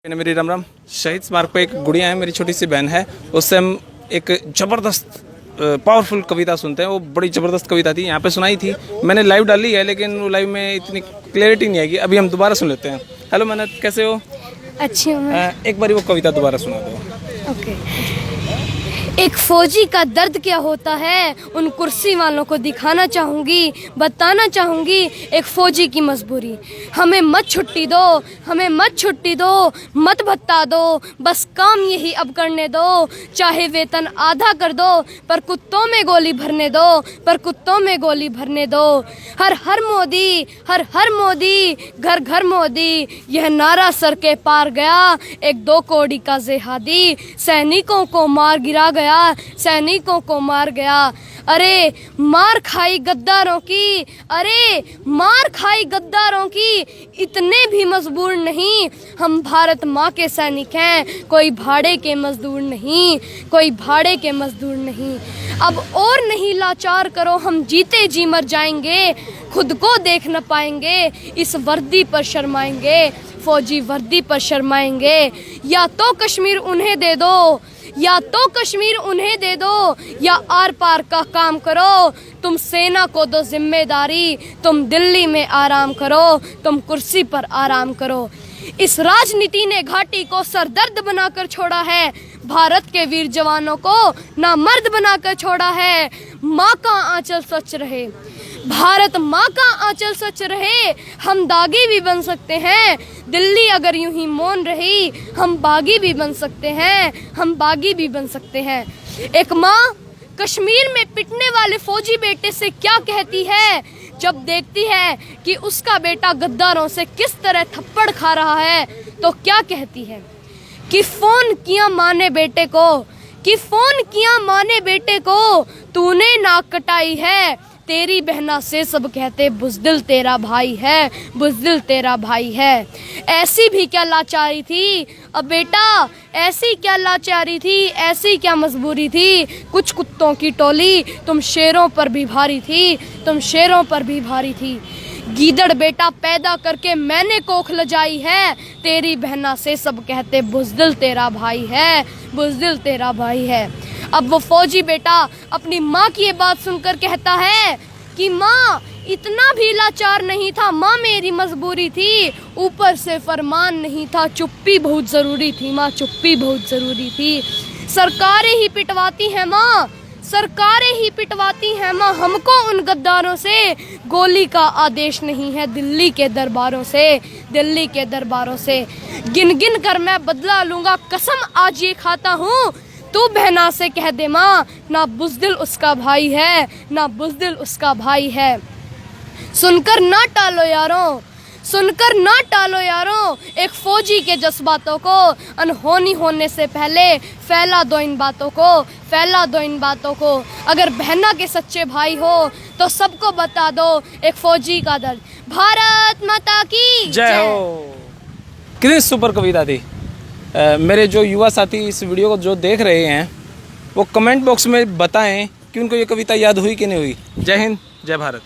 मेरी राम राम। शहीद स्मारक पे एक गुड़िया है, मेरी छोटी सी बहन है, उससे हम एक ज़बरदस्त पावरफुल कविता सुनते हैं। वो बड़ी ज़बरदस्त कविता थी, यहाँ पे सुनाई थी, मैंने लाइव डाली है, लेकिन वो लाइव में इतनी क्लैरिटी नहीं आएगी। अभी हम दोबारा सुन लेते हैं। हेलो मन्नत, कैसे हो? अच्छी हूँ मैं। एक बारी वो कविता दोबारा सुना दो। ओके। एक फौजी का दर्द क्या होता है, उन कुर्सी वालों को दिखाना चाहूँगी, बताना चाहूँगी एक फौजी की मजबूरी। हमें मत छुट्टी दो, हमें मत छुट्टी दो, मत भत्ता दो, बस काम यही अब करने दो। चाहे वेतन आधा कर दो, पर कुत्तों में गोली भरने दो, पर कुत्तों में गोली भरने दो। हर हर मोदी, हर हर मोदी, घर घर मोदी, यह नारा सर के पार गया। एक दो कौड़ी का जेहादी सैनिकों को मार गिरा गया, सैनिकों को मार गया। अरे मार खाई गद्दारों की, अरे मार खाई गद्दारों की, इतने भी मजबूर नहीं। हम भारत माँ के सैनिक हैं, कोई भाड़े के मजदूर नहीं, कोई भाड़े के मजदूर नहीं। अब और नहीं लाचार करो, हम जीते जी मर जाएंगे, खुद को देख न पाएंगे, इस वर्दी पर शर्माएंगे, फौजी वर्दी पर शर्माएंगे। या तो कश्मीर उन्हें दे दो, या तो कश्मीर उन्हें दे दो, या आर पार का काम करो। तुम सेना को दो जिम्मेदारी, तुम दिल्ली में आराम करो, तुम कुर्सी पर आराम करो। इस राजनीति ने घाटी को सरदर्द बनाकर छोड़ा है, भारत के वीर जवानों को नामर्द बनाकर छोड़ा है। माँ का आंचल स्वच्छ रहे, भारत माँ का आंचल स्वच्छ रहे, हम दागी भी बन सकते हैं। दिल्ली अगर यूं ही मौन रही, हम बागी भी बन सकते हैं, हम बागी भी बन सकते हैं। एक माँ कश्मीर में पिटने वाले फौजी बेटे से क्या कहती है, जब देखती है कि उसका बेटा गद्दारों से किस तरह थप्पड़ खा रहा है, तो क्या कहती है कि फोन किया माँ ने बेटे को, कि फोन किया माँ ने बेटे को, तूने नाक कटाई है। तेरी बहना से सब कहते बुज़दिल तेरा भाई है, बुज़दिल तेरा भाई है। ऐसी भी क्या लाचारी थी अब बेटा, ऐसी क्या लाचारी थी, ऐसी क्या मजबूरी थी। कुछ कुत्तों की टोली तुम शेरों पर भी भारी थी, तुम शेरों पर भी भारी थी। गीदड़ बेटा पैदा करके मैंने कोख लजाई है, तेरी बहना से सब कहते बुज़दिल तेरा भाई है, बुज़दिल तेरा भाई है। अब वो फौजी बेटा अपनी माँ की ये बात सुनकर कहता है कि माँ इतना भी लाचार नहीं था, माँ मेरी मजबूरी थी, ऊपर से फरमान नहीं था, चुप्पी बहुत ज़रूरी थी माँ, चुप्पी बहुत ज़रूरी थी। सरकारें ही पिटवाती हैं माँ, सरकारें ही पिटवाती हैं माँ, हमको उन गद्दारों से गोली का आदेश नहीं है, दिल्ली के दरबारों से, दिल्ली के दरबारों से। गिन गिन कर मैं बदला लूँगा, कसम आज ये खाता हूँ, तू बहना से कह दे माँ, ना बुज़दिल उसका भाई है, ना बुज़दिल उसका भाई है। सुनकर ना टालो यारों, सुनकर ना टालो यारों, एक फौजी के जज्बातों को, अनहोनी होने से पहले फैला दो इन बातों को, फैला दो इन बातों को। अगर बहना के सच्चे भाई हो तो सबको बता दो एक फौजी का दर्द। भारत माता की जय हो। कितनी सुपर कविता थी। मेरे जो युवा साथी इस वीडियो को जो देख रहे हैं, वो कमेंट बॉक्स में बताएं कि उनको ये कविता याद हुई कि नहीं हुई। जय हिंद, जय भारत।